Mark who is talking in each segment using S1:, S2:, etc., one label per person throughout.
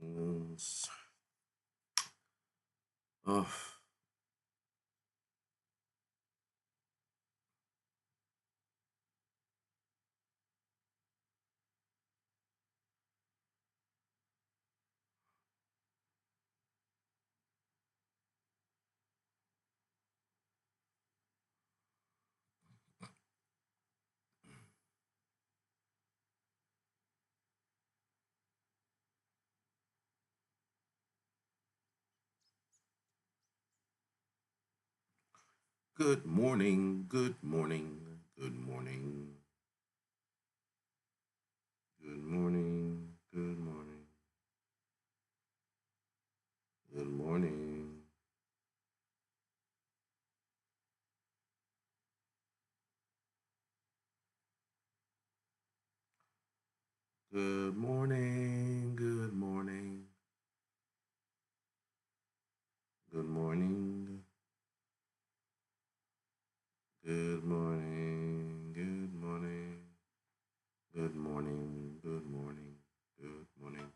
S1: Mm, Oh, good morning, good morning, good morning, good morning, good morning, good morning. Good morning, good morning, good morning, good morning, good morning, good morning, good morning, good morning.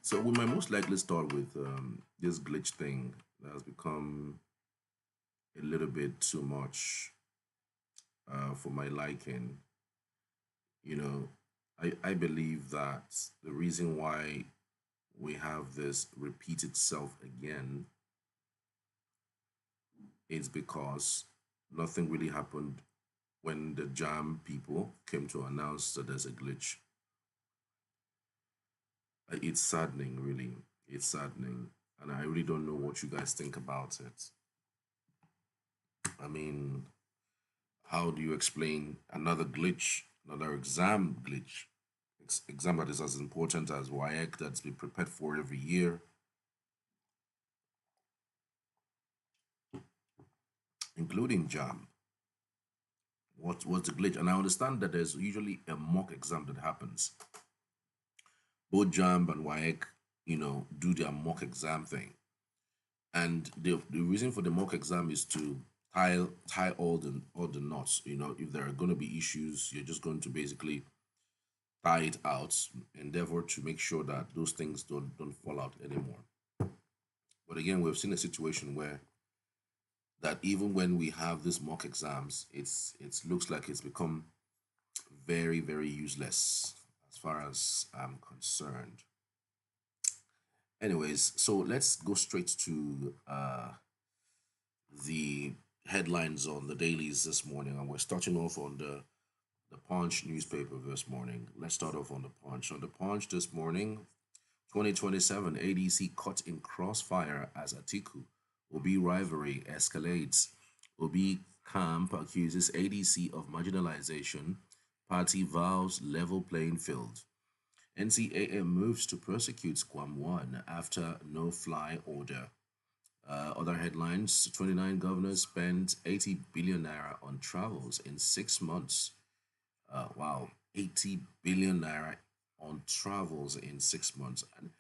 S1: So we might most likely start with this glitch thing that has become a little bit too much for my liking. You know, I believe that the reason why we have this repeat itself again is because nothing really happened when the jam people came to announce that there's a glitch. It's saddening, really. It's saddening. And I really don't know what you guys think about it. I mean, how do you explain another glitch, another exam glitch? Exam that is as important as WAEC that's been prepared for every year, including jam. What's the glitch? And I understand that there's usually a mock exam that happens. Both jam and WAEC, do their mock exam thing. And the reason for the mock exam is to tie all the knots. If there are going to be issues, you're just going to basically tie it out, endeavor to make sure that those things don't fall out anymore. But again, we've seen a situation where that even when we have these mock exams, it looks like it's become very, very useless as far as I'm concerned. Anyways, so let's go straight to the headlines on the dailies this morning, and we're starting off on the Punch newspaper this morning. Let's start off on the Punch. On the Punch this morning, 2027 ADC caught in crossfire as Atiku Obi rivalry escalates. Obi camp accuses ADC of marginalization. Party vows level playing field. NCAM moves to prosecute Squam 1 after no fly order. Other headlines: 29 governors spent 80 billion naira on travels in 6 months. Wow, 80 billion naira on travels in 6 months. And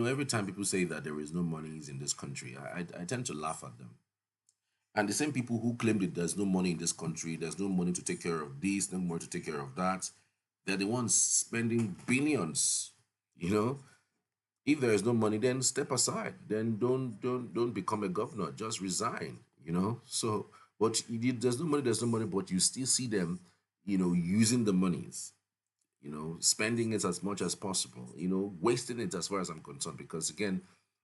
S1: every time people say that there is no monies in this country, I tend to laugh at them. And the same people who claim that there's no money in this country, there's no money to take care of this, no money to take care of that, they're the ones spending billions. You know, if there is no money, then step aside. Then don't become a governor. Just resign. So, but there's no money. There's no money. But you still see them, using the monies. Spending it as much as possible. Wasting it as far as I'm concerned. Because again,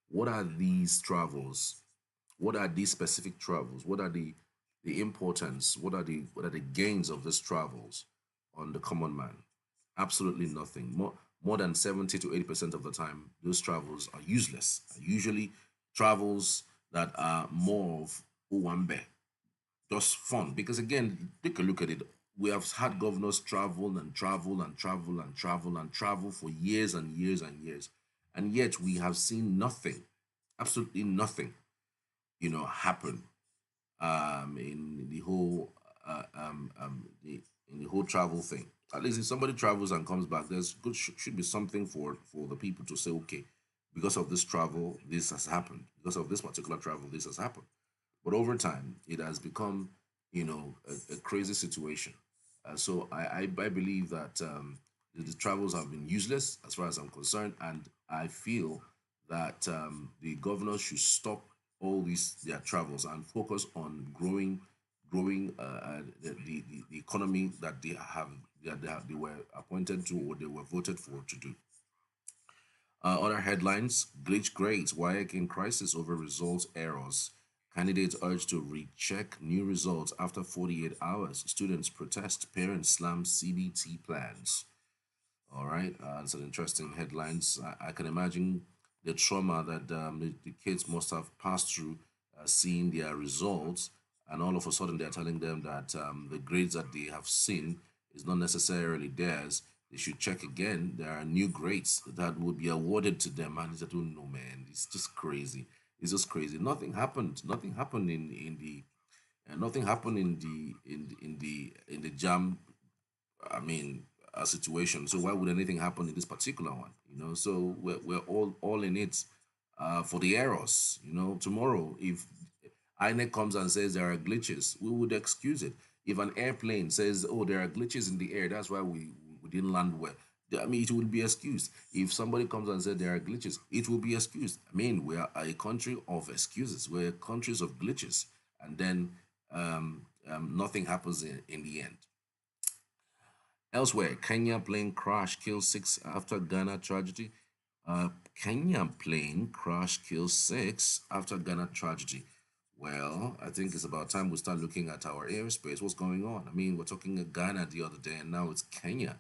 S1: what are these travels? What are these specific travels? What are the importance? What are the gains of these travels on the common man? Absolutely nothing. More than 70 to 80% of the time, those travels are useless. Usually travels that are more of Uwambe, just fun. Because again, take a look at it. We have had governors travel and travel and travel and travel and travel for years and years and years. And yet we have seen nothing, absolutely nothing, happen in the whole in the whole travel thing. At least if somebody travels and comes back, there's should be something for the people to say, okay, because of this travel, this has happened. Because of this particular travel, this has happened. But over time, it has become, a crazy situation. So I believe that the travels have been useless as far as I'm concerned, and I feel that the governors should stop all these their travels and focus on growing the economy that they were appointed to or they were voted for to do. Other headlines: glitch grades, WAEC in crisis over results errors. Candidates urged to recheck new results after 48 hours. Students protest, parents slam CBT plans. All right, it's an interesting headlines. I can imagine the trauma that the kids must have passed through seeing their results, and all of a sudden they're telling them that the grades that they have seen is not necessarily theirs. They should check again. There are new grades that will be awarded to them, and I don't know, man. It's just crazy. It's just crazy. Nothing happened. Nothing happened in the. Nothing happened in the jam. I mean, a situation. So why would anything happen in this particular one? So we're all in it for the errors. Tomorrow, if INEC comes and says there are glitches, we would excuse it. If an airplane says, "Oh, there are glitches in the air, that's why we didn't land well," I mean, it will be excused. If somebody comes and says there are glitches, it will be excused. I mean, we are a country of excuses. We're countries of glitches, and then nothing happens in the end. Elsewhere, Kenya plane crash kills six after Ghana tragedy. Kenya plane crash kills six after Ghana tragedy. Well, I think it's about time we start looking at our airspace. What's going on? I mean, we're talking of Ghana the other day, and now it's Kenya.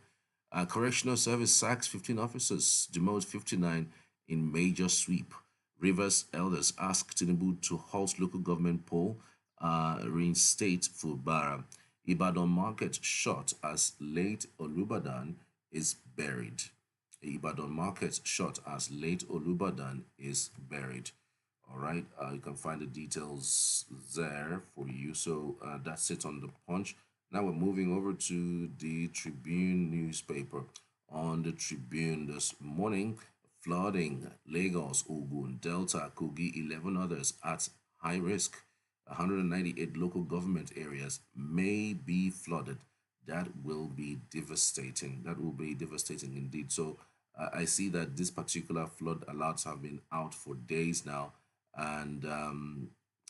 S1: Correctional Service sacks 15 officers, demotes 59 in major sweep. Rivers elders ask Tinubu to halt local government poll, reinstate Fubara. Ibadan market shot as late Olubadan is buried. Ibadan market shot as late Olubadan is buried. All right, you can find the details there for you. So that's it on the punch. Now we're moving over to the Tribune newspaper. On the Tribune this morning, flooding, Lagos, Ogun, Delta, Kogi, 11 others at high risk. 198 local government areas may be flooded. That will be devastating. That will be devastating indeed. So I see that this particular flood alerts have been out for days now, and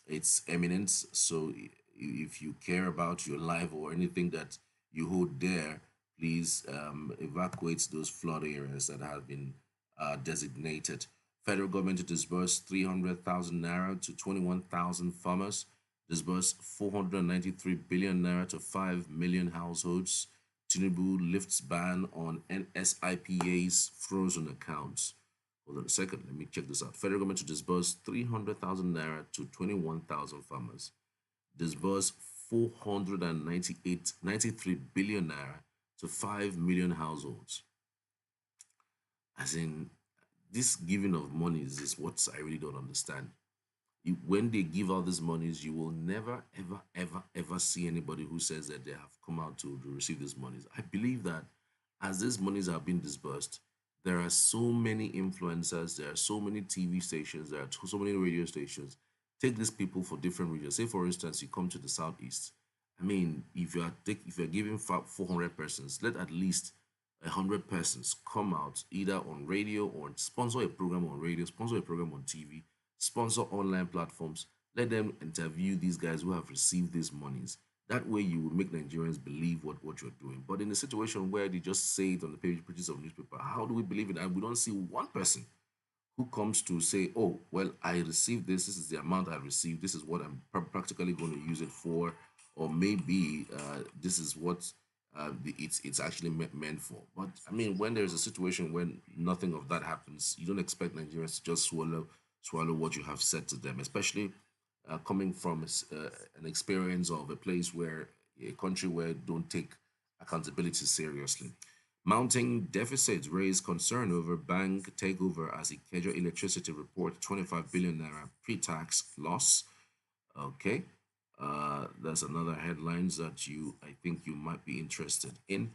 S1: it's imminent. So if you care about your life or anything that you hold dear, please evacuate those flood areas that have been designated. Federal government to disburse 300,000 naira to 21,000 farmers, disburse 493 billion naira to 5 million households. Tinubu lifts ban on NSIPA's frozen accounts. Hold on a second, let me check this out. Federal government to disburse 300,000 naira to 21,000 farmers, disburse 493 billion naira to 5 million households. As in, this giving of monies is what I really don't understand. When they give out these monies, you will never, ever, ever, ever see anybody who says that they have come out to receive these monies. I believe that as these monies are being disbursed, there are so many influencers, there are so many TV stations, there are so many radio stations. Take these people for different regions. Say, for instance, you come to the southeast. I mean, if you're giving 400 persons, let at least 100 persons come out either on radio or sponsor a program on radio, sponsor a program on TV, sponsor online platforms. Let them interview these guys who have received these monies. That way, you will make Nigerians believe what you're doing. But in a situation where they just say it on the pages of newspaper, how do we believe it? And we don't see one person who comes to say, "Oh, well, I received this. This is the amount I received. This is what I'm practically going to use it for, or maybe this is what it's actually meant for." But I mean, when there's a situation when nothing of that happens, you don't expect Nigerians to just swallow what you have said to them, especially coming from an experience of a place where a country where don't take accountability seriously. Mounting deficits raise concern over bank takeover as Ikeja Electricity report 25 billion naira pre-tax loss. Okay, that's another headlines that I think you might be interested in.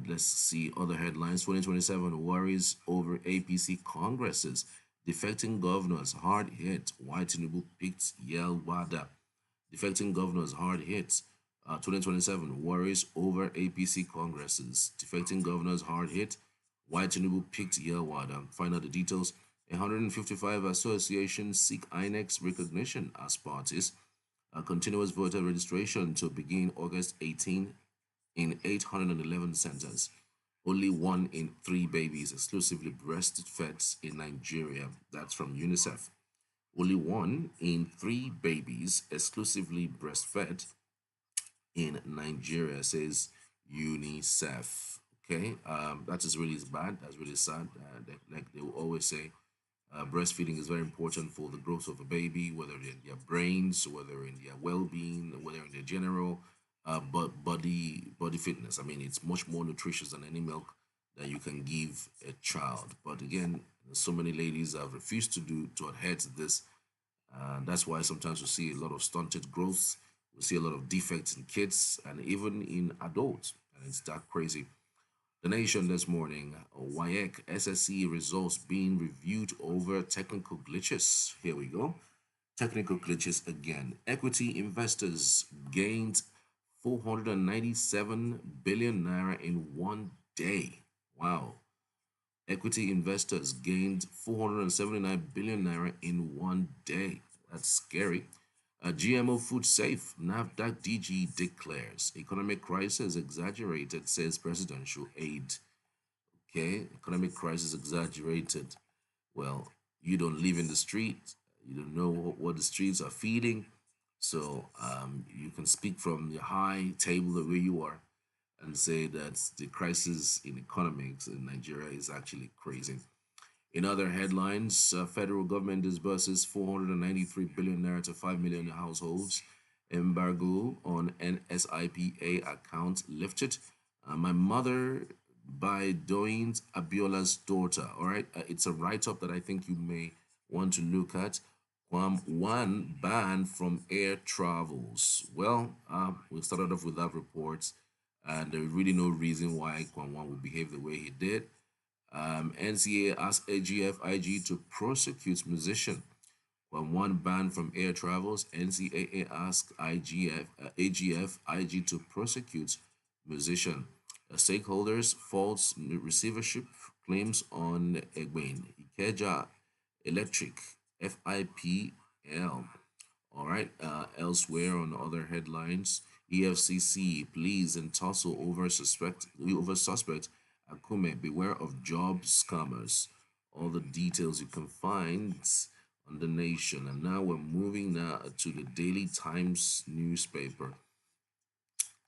S1: Let's see other headlines. 2027 worries over APC congresses. Defecting governors hard hit. Why Tinubu picked Yel Wada. Defecting governors hard hit. 2027 worries over APC congresses. Defecting governors hard hit. Why Tinubu picked Yelwada. Find out the details. 155 associations seek INEC's recognition as parties. Continuous voter registration to begin August 18 in 811 centers. Only 1 in 3 babies exclusively breastfed in Nigeria. That's from UNICEF. Only 1 in 3 babies exclusively breastfed in Nigeria, says UNICEF. Okay, that is really bad. That's really sad. Like they will always say, breastfeeding is very important for the growth of a baby, whether in their brains, whether in their well-being, whether in their general but body fitness. I mean, it's much more nutritious than any milk that you can give a child. But again, so many ladies have refused to adhere to this, and that's why sometimes we see a lot of stunted growth. We see a lot of defects in kids and even in adults, and it's that crazy. The Nation this morning, WAEC SSC results being reviewed over technical glitches. Here we go. Technical glitches again. Equity investors gained 497 billion naira in 1 day. Wow. Equity investors gained 479 billion naira in 1 day. That's scary. GMO food safe. NAFDAC DG declares economic crisis exaggerated, says presidential aide. Okay, economic crisis exaggerated. Well, you don't live in the street. You don't know what the streets are feeding. So you can speak from the high table of where you are and say that the crisis in economics in Nigeria is actually crazy. In other headlines, federal government disburses 493 billion naira to 5 million households. Embargo on NSIPA account lifted. My mother by Doyin's Abiola's daughter. All right, it's a write-up that I think you may want to look at. One ban from air travels. Well, we started off with that report, and there's really no reason why Kwan One would behave the way he did. NCA asked AGF IG to prosecute musician. When one banned from air travels, NCAA asked AGF IG to prosecute musician. Stakeholders false receivership claims on Egbain, Ikeja Electric, FIPL. All right. Elsewhere on other headlines, EFCC pleas and tussle over suspect Akume. Beware of job scammers. All the details you can find on the Nation. And now we're moving now to the Daily Times newspaper.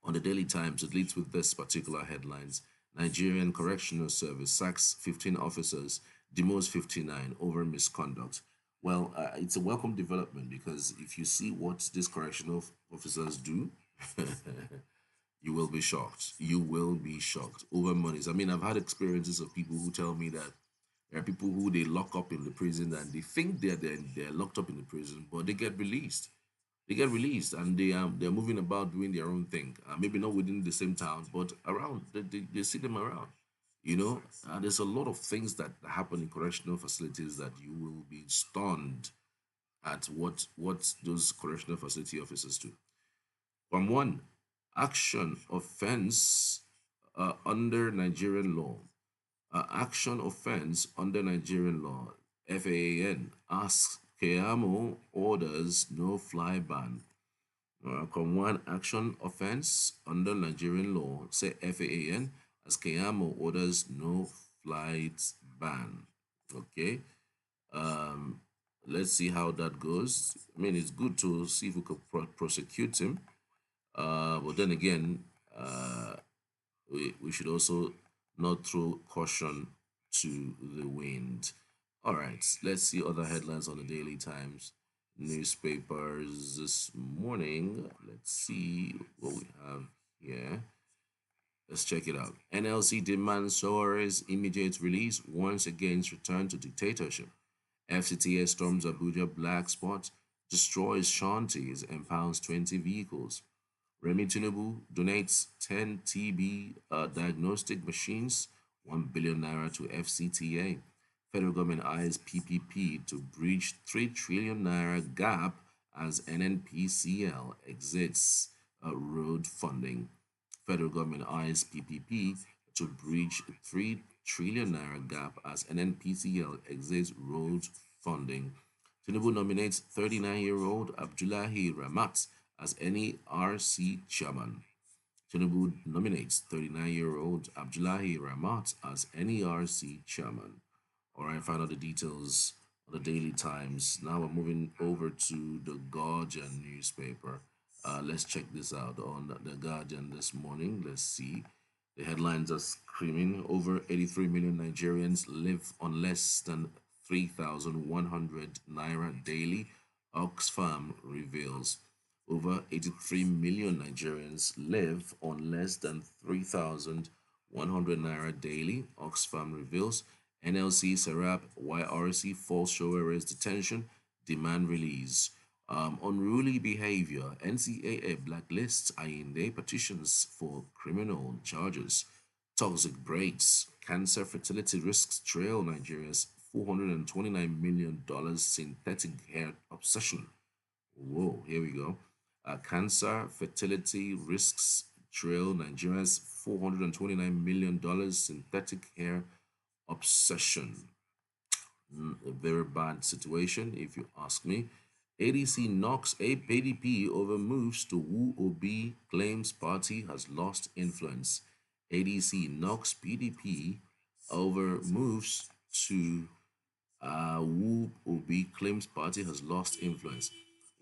S1: On the Daily Times, it leads with this particular headlines: Nigerian Correctional Service sacks 15 officers, demotes 59 over misconduct. Well, it's a welcome development because if you see what these correctional officers do, you will be shocked. You will be shocked over monies. I mean, I've had experiences of people who tell me that there are people who they lock up in the prison and they think they're locked up in the prison, but they get released. They get released and they're moving about doing their own thing. Maybe not within the same town, but around. They see them around. You know, there's a lot of things that happen in correctional facilities that you will be stunned at what those correctional facility officers do. From one, action offense under Nigerian law. Action offense under Nigerian law. FAAN asks Keyamo orders no fly ban. One action offense under Nigerian law, say FAAN, as Keyamo orders no flight ban. Okay. Um, let's see how that goes. I mean, it's good to see if we could prosecute him. But then again, we should also not throw caution to the wind. All right, let's see other headlines on the Daily Times newspapers this morning. Let's see what we have here. Let's check it out. NLC demands Soares' immediate release, warns against return to dictatorship. FCTS storms Abuja black spot, destroys shanties, and pounds 20 vehicles. Remy Tinubu donates 10 TB diagnostic machines, 1 billion naira to FCTA. Federal government eyes PPP to bridge 3 trillion naira gap as NNPCL exits. road funding. Federal government eyes PPP to bridge 3 trillion naira gap as NNPCL exits road funding. Tinubu nominates 39-year-old Abdullahi Ramat as NERC chairman. Tinubu nominates 39-year-old Abdullahi Ramat as NERC chairman. All right, find out the details on the Daily Times. Now we're moving over to the Guardian newspaper. Let's check this out on the Guardian this morning. Let's see. The headlines are screaming over 83 million Nigerians live on less than 3,100 naira daily, Oxfam reveals. Over 83 million Nigerians live on less than 3,100 naira daily, Oxfam reveals. NLC, Serap, YRC false show arrest detention, demand release. Unruly behavior, NCAA blacklists Ayinde petitions for criminal charges. Toxic breaks, cancer fertility risks trail Nigeria's $429 million synthetic hair obsession. Whoa, here we go. Cancer fertility risks trail Nigeria's $429 million synthetic hair obsession. A very bad situation, if you ask me. ADC knocks ADP over moves to woo Obi, claims party has lost influence. ADC knocks PDP over moves to Wu Obi, claims party has lost influence.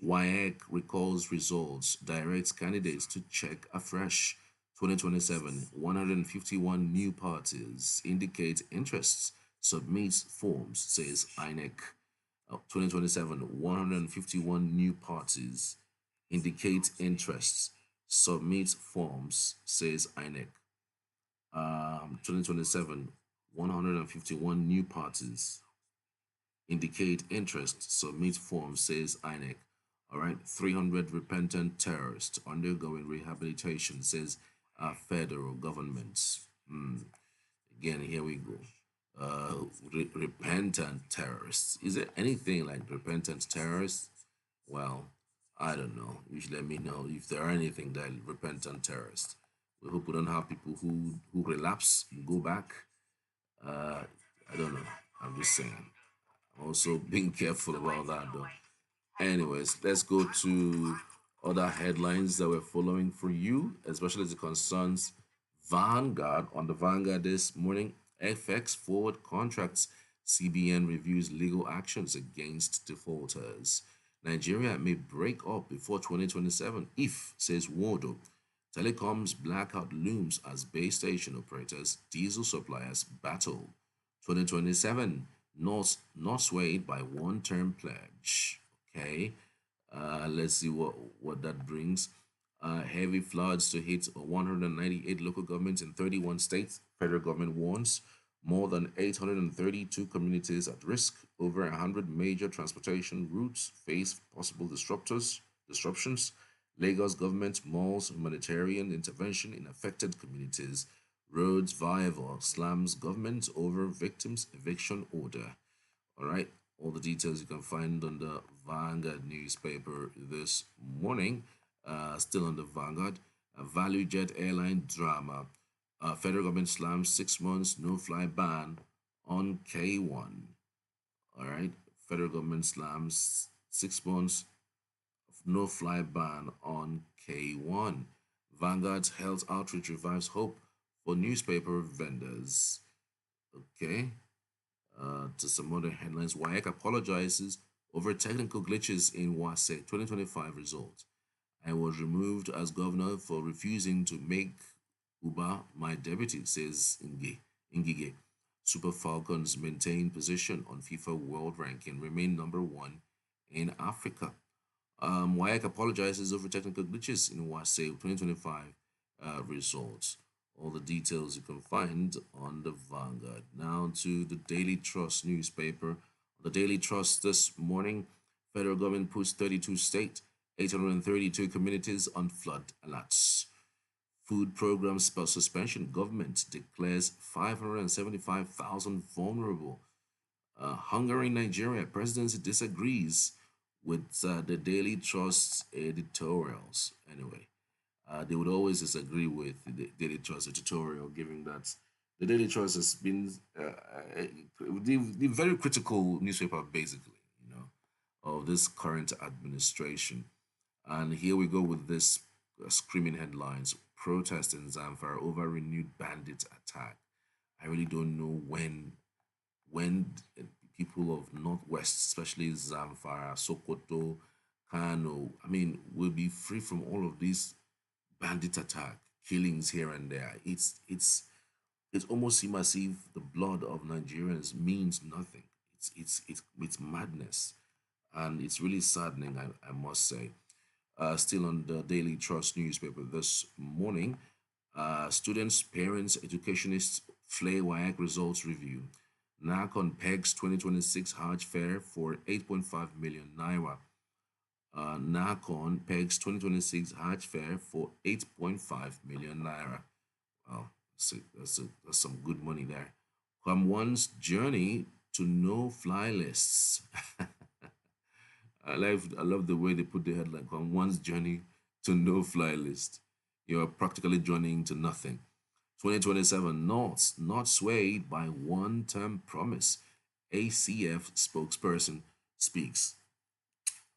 S1: WAEC recalls results, directs candidates to check afresh. 2027, 151 new parties indicate interests, submits forms, says INEC. 2027, 151 new parties indicate interests, submit forms, says INEC. 2027, 151 new parties indicate interest, submit form, says INEC. All right, 300 repentant terrorists undergoing rehabilitation, says federal government. Again, here we go. Repentant terrorists. Is there anything like repentant terrorists? Well, I don't know. You should let me know if there are anything that repentant terrorists. We hope we don't have people who relapse, go back. I don't know. I'm just saying. I'm also being careful about that though. Anyways, let's go to other headlines that we're following for you, especially as it concerns Vanguard. On the Vanguard this morning, FX forward contracts. CBN reviews legal actions against defaulters. Nigeria may break up before 2027 if, says Wardo. Telecoms blackout looms as base station operators, diesel suppliers battle. 2027, not swayed by one-term pledge. Okay, let's see what that brings. Heavy floods to hit 198 local governments in 31 states. Federal government warns more than 832 communities at risk. Over 100 major transportation routes face possible disruptions. Lagos government malls humanitarian intervention in affected communities. Roads viable slams government over victims eviction order. All right, all the details you can find on the Vanguard newspaper this morning. Still on the Vanguard, Value Jet airline drama. Federal government slams 6 months no fly ban on K1. All right, federal government slams 6 months no fly ban on K1. Vanguard's health outreach revives hope for newspaper vendors. Okay, to some other headlines. WAEC apologizes over technical glitches in WASEC 2025 results. I was removed as governor for refusing to make Uba my deputy, says Ngige. Super Falcons maintain position on FIFA World Ranking, remain number 1 in Africa. WAEC apologizes over technical glitches in WASEC 2025 results. All the details you can find on the Vanguard. Now to the Daily Trust newspaper. The Daily Trust this morning, federal government puts 32 states, 832 communities on flood alerts. Food program suspension. Government declares 575,000 vulnerable. Hunger in Nigeria. Presidency disagrees with the Daily Trust editorials. Anyway, they would always disagree with the Daily Trust editorial, given that the Daily Trust has been the very critical newspaper, basically, you know, of this current administration. And here we go with this screaming headlines: protest in Zamfara over renewed bandit attack. I really don't know when people of Northwest, especially Zamfara, Sokoto, Kano, I mean, will be free from all of these bandit attack, killings here and there. It's almost seems as if the blood of Nigerians means nothing. It's madness, and it's really saddening. I must say. Still on the Daily Trust newspaper this morning, students, parents, educationists flay WAEC results review. NACON pegs 2026 Hajj fare for 8.5 million naira. NACON pegs 2026 Hajj fare for 8.5 million naira. Wow, that's some good money there. Come one's journey to no fly lists. I love the way they put the headline on one's journey to no fly list. You're practically journeying to nothing. 2027 not swayed by one term promise. ACF spokesperson speaks.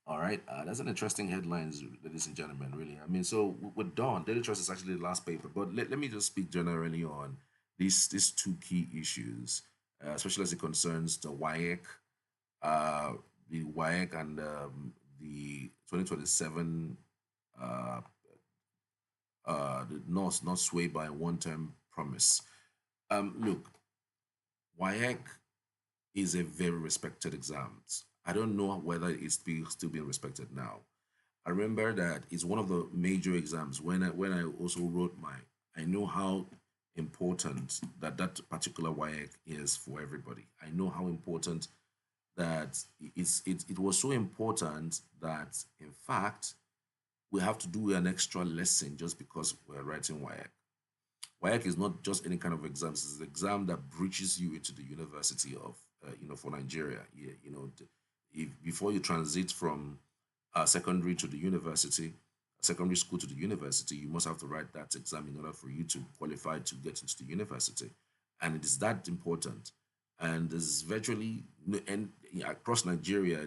S1: All right, that's an interesting headlines, ladies and gentlemen. Really, I mean, so with Dawn, Daily Trust is actually the last paper, but let me just speak generally on these two key issues, especially as it concerns uh, the WAEC and the 2027 uh, the not swayed by a one-term promise. Look, WAEC is a very respected exam. I don't know whether it's still being respected now. I remember that it's one of the major exams. When I also wrote my, I know how important that particular WAEC is for everybody. I know how important that it was so important that in fact we have to do an extra lesson just because we're writing WAEC. WAEC is not just any kind of exam. It's an exam that breaches you into the university of, for Nigeria. Yeah, if before you transit from secondary to the university, secondary school to the university, you must have to write that exam in order for you to qualify to get into the university, and it is that important. And there's virtually and yeah, across Nigeria,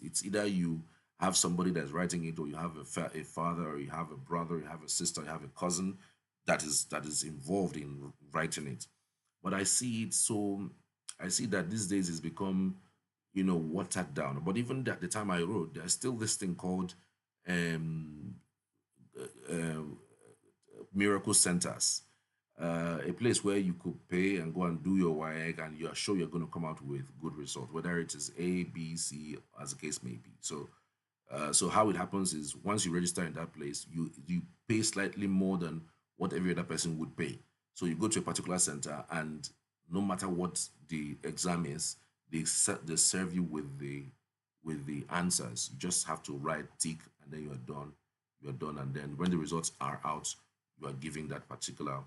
S1: it's either you have somebody that's writing it, or you have a father, or you have a brother, you have a sister, you have a cousin that is involved in writing it. But I see that these days it's become, watered down. But even at the time I wrote, there's still this thing called um, uh, miracle centers, a place where you could pay and go and do your WAEC, and you're sure you're going to come out with good results, whether it is A, B, C, as the case may be. So how it happens is once you register in that place, you pay slightly more than what every other person would pay. So you go to a particular center, and no matter what the exam is, they serve you with the answers. You just have to write tick, and then you are done. You are done, and then when the results are out, you are giving that particular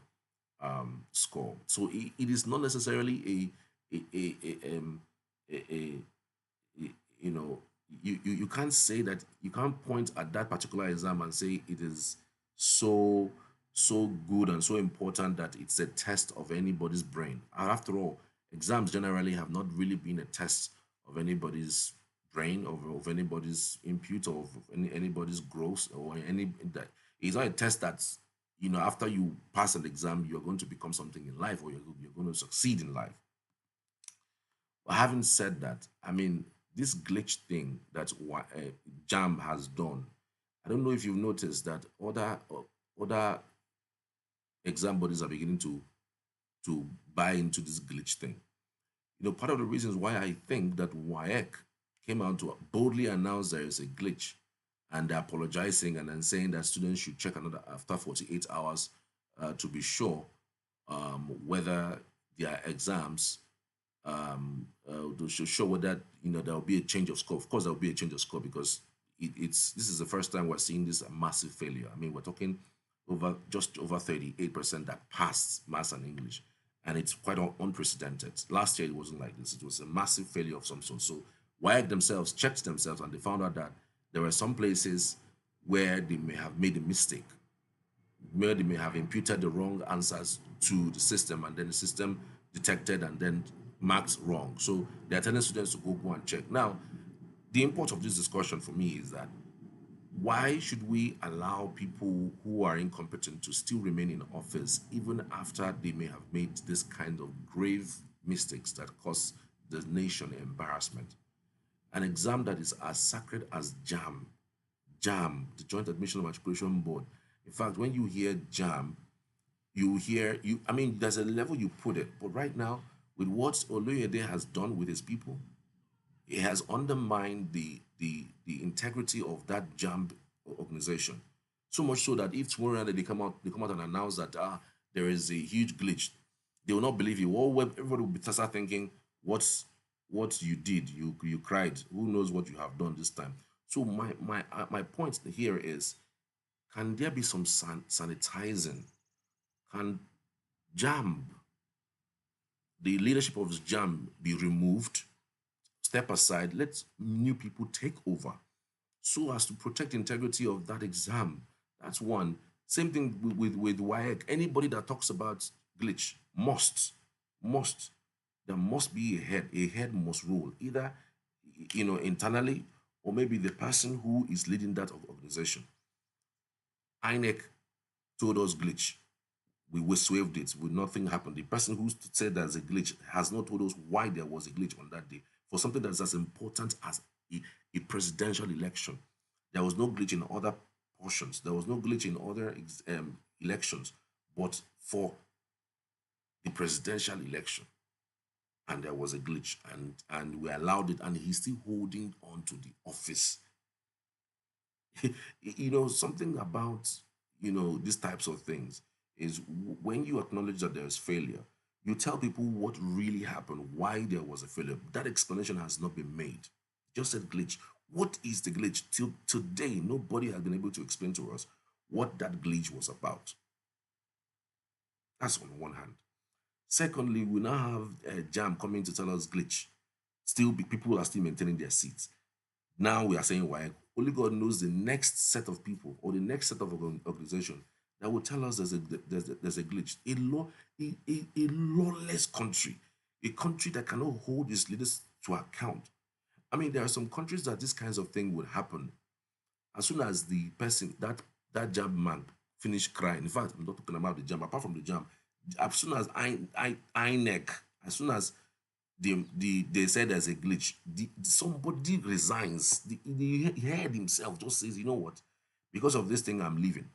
S1: score. So it is not necessarily a you know you can't say that, you can't point at that particular exam and say it is so so good and so important that it's a test of anybody's brain. And after all, exams generally have not really been a test of anybody's brain, of anybody's input, or of anybody's growth, or any that it's not a test that's, after you pass an exam you're going to become something in life, or you're going to succeed in life. But having said that, I mean, this glitch thing that Jam has done, I don't know if you've noticed that other exam bodies are beginning to buy into this glitch thing. Part of the reasons why I think that WAEC came out to boldly announce there is a glitch, and they're apologizing and then saying that students should check another after 48 hours to be sure whether their exams to show whether there will be a change of score. Of course, there will be a change of score because it's this is the first time we're seeing this massive failure. I mean, we're talking just over 38% that passed maths and English, and it's quite unprecedented. Last year it wasn't like this; it was a massive failure of some sort. So WAEC themselves checked themselves, and they found out that there were some places where they may have made a mistake. where they may have imputed the wrong answers to the system, and then the system detected and then marked wrong. So they're telling students to go and check. Now, the import of this discussion for me is that why should we allow people who are incompetent to still remain in office even after they may have made this kind of grave mistakes that cause the nation embarrassment? An exam that is as sacred as JAM, the Joint Admission and Matriculation Board. In fact, when you hear JAM, you hear you. I mean, there's a level you put it, but right now, with what Oloyede has done with his people, it has undermined the integrity of that JAM organization. So much so that if tomorrow they come out and announce that there is a huge glitch, they will not believe you. Everybody will be start thinking, what you did, you cried. Who knows what you have done this time? So my point here is, can there be some sanitizing? Can JAM, the leadership of JAM, be removed? Step aside, let new people take over so as to protect the integrity of that exam. That's one. Same thing with WAEC. Anybody that talks about glitch must, there must be a head must rule, either internally, or maybe the person who is leading that organization. INEC told us glitch. We swerved it. With nothing happened. The person who said there's a glitch has not told us why there was a glitch on that day for something that's as important as a presidential election. There was no glitch in other portions. There was no glitch in other elections, but for the presidential election, and there was a glitch, and we allowed it, and he's still holding on to the office. Something about these types of things is when you acknowledge that there is failure, you tell people what really happened, why there was a failure. That explanation has not been made. Just said glitch. What is the glitch? Till today, nobody has been able to explain to us what that glitch was about. That's on one hand. Secondly, we now have a jam coming to tell us glitch. Still, people are still maintaining their seats. Now we are saying why. Only God knows the next set of people or the next set of organization that will tell us there's a glitch. A lawless country, a country that cannot hold its leaders to account. I mean, there are some countries that this kinds of thing would happen as soon as the person that jam man finish crying. In fact, I'm not talking about the jam. Apart from the jam, as soon as INEC, as soon as they said there's a glitch, somebody resigns. The head himself just says, you know what, because of this thing, I'm leaving.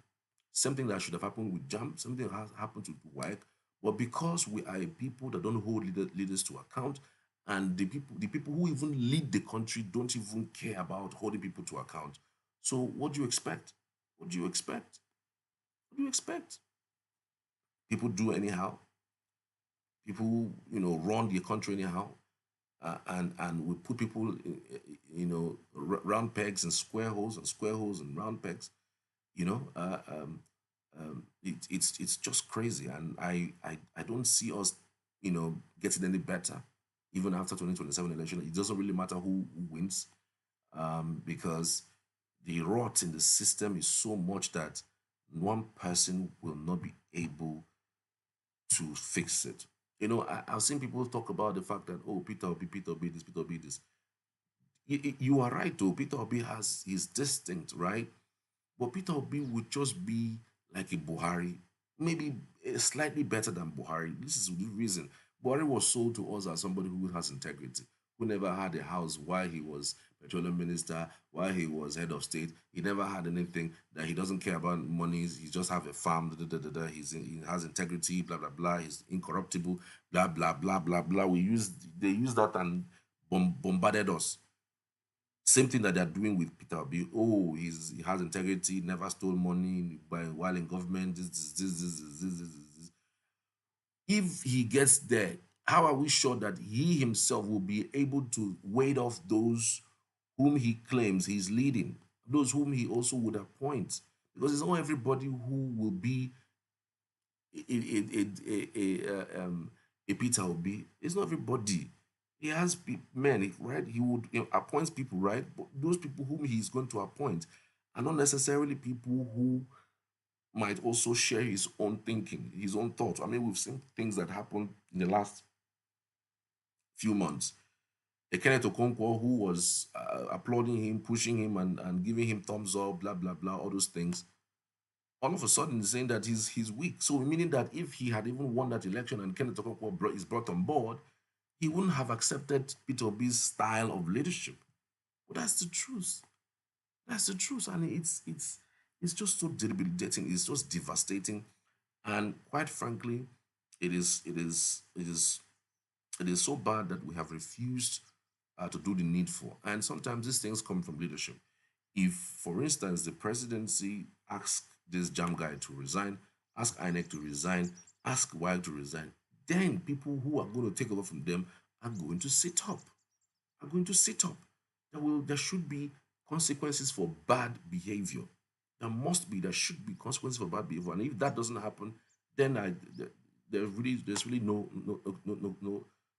S1: Something that should have happened with jam, something has happened to WAEC, but because we are a people that don't hold leaders to account, and the people who even lead the country don't even care about holding people to account. So what do you expect? What do you expect? What do you expect? People do anyhow. People, run the country anyhow, and we put people, round pegs and square holes, and square holes and round pegs. You know, it's just crazy, and I don't see us, getting any better, even after 2027 election. It doesn't really matter who wins, because the rot in the system is so much that one person will not be able to fix it. I've seen people talk about the fact that, oh, Peter Obi this, Peter Obi this. You are right, though. Peter Obi has his distinct, right? But Peter Obi would just be like a Buhari, maybe slightly better than Buhari. This is the reason. Buhari was sold to us as somebody who has integrity, who never had a house while he was petroleum minister, while he was head of state. He never had anything, that he doesn't care about monies. He just have a farm. He has integrity. Blah blah blah. He's incorruptible. Blah blah blah blah blah. They use that and bombarded us. Same thing that they're doing with Peter Obi. Oh, he has integrity, never stole money while in government. This. If he gets there, how are we sure that he himself will be able to wade off those whom he claims he's leading, those whom he also would appoint? Because it's not everybody who will be a Peter Obi. It's not everybody. He has men, right? He would appoint people, right? But those people whom he's going to appoint are not necessarily people who might also share his own thinking, his own thoughts. I mean, we've seen things that happened in the last few months. A Kenneth Okonkwo who was applauding him, pushing him, and giving him thumbs up, blah blah blah, all those things. All of a sudden, he's saying that he's weak. So meaning that if he had even won that election and Kenneth Okonkwo is brought on board, he wouldn't have accepted Peter Obi's style of leadership. But that's the truth. That's the truth, and it's just so debilitating. It's just devastating, and quite frankly, it is so bad that we have refused to do the needful. And sometimes these things come from leadership. If, for instance, the presidency asks this jam guy to resign, ask INEC to resign, ask WAEC to resign, then people who are going to take over from them are going to sit up. Are going to sit up. There should be consequences for bad behavior. There should be consequences for bad behavior. And if that doesn't happen, then there's really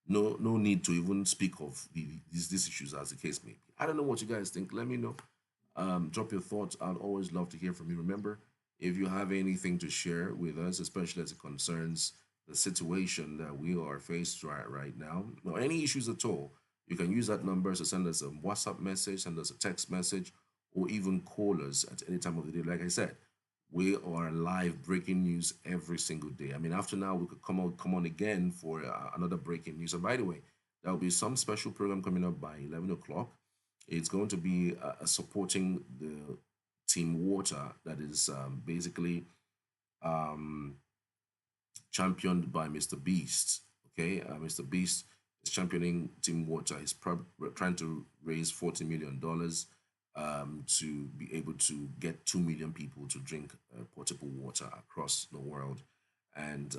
S1: no need to even speak of these issues as the case may be. I don't know what you guys think. Let me know. Drop your thoughts. I'd always love to hear from you. Remember, if you have anything to share with us, especially as it concerns the situation that we are faced right now, or any issues at all, you can use that number to send us a WhatsApp message, send us a text message, or even call us at any time of the day. Like I said, we are live breaking news every single day. I mean, after now, we could come on again for another breaking news. And by the way, there will be some special program coming up by 11 o'clock. It's going to be supporting the Team Water that is basically um, championed by Mr. Beast. Okay, Mr. Beast is championing Team Water. He's trying to raise $40 million to be able to get 2 million people to drink portable water across the world. And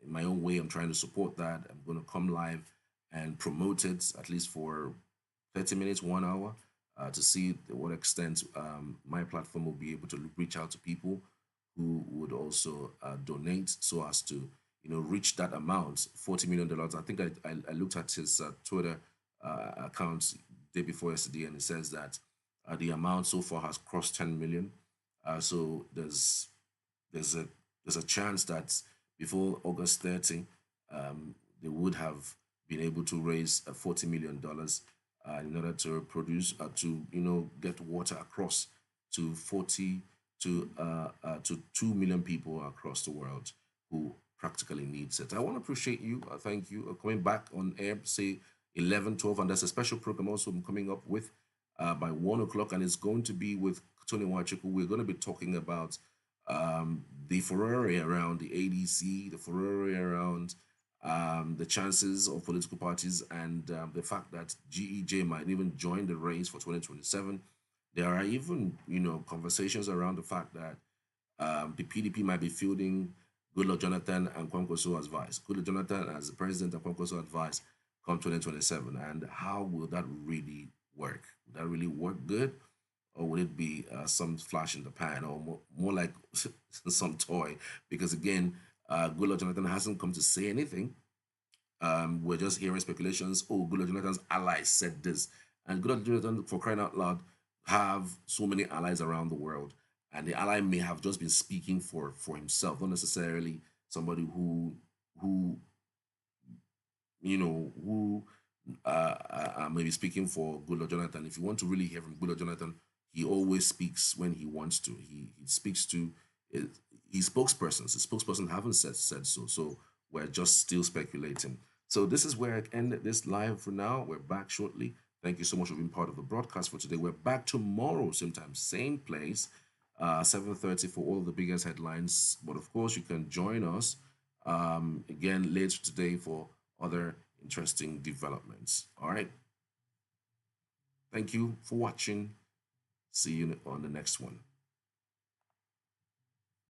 S1: in my own way, I'm trying to support that. I'm going to come live and promote it at least for 30 minutes, 1 hour, to see to what extent my platform will be able to reach out to people who would also donate so as to reach that amount, $40 million. I think I looked at his Twitter account day before yesterday, and it says that the amount so far has crossed 10 million. So there's a there's a chance that before August 30, they would have been able to raise $40 million in order to produce get water across to 40 to 2 million people across the world who practically needs it. I want to appreciate you. Thank you coming back on air, say 11, 12, and there's a special program also I'm coming up with by 1 o'clock, and it's going to be with Tony Wachuku. We're going to be talking about the furore around the ADC, the furore around the chances of political parties, and the fact that GEJ might even join the race for 2027. There are even, conversations around the fact that the PDP might be fielding Goodluck Jonathan and Kwankwaso as vice. Goodluck Jonathan as the president and Kwankwaso as vice come 2027. And how will that really work? Will that really work good? Or would it be some flash in the pan, or more like some toy? Because again, Goodluck Jonathan hasn't come to say anything. We're just hearing speculations. Oh, Goodluck Jonathan's allies said this, and Goodluck Jonathan, for crying out loud, have so many allies around the world, and the ally may have just been speaking for himself, not necessarily somebody who who may be speaking for Goodluck Jonathan. If you want to really hear from Goodluck Jonathan, he always speaks when he wants to. He speaks to his spokespersons. His spokesperson haven't said so. So we're just still speculating. So this is where I end this live for now. We're back shortly. Thank you so much for being part of the broadcast for today. We're back tomorrow, same time, same place, 7:30 for all the biggest headlines. But of course, you can join us again later today for other interesting developments. All right. Thank you for watching. See you on the next one.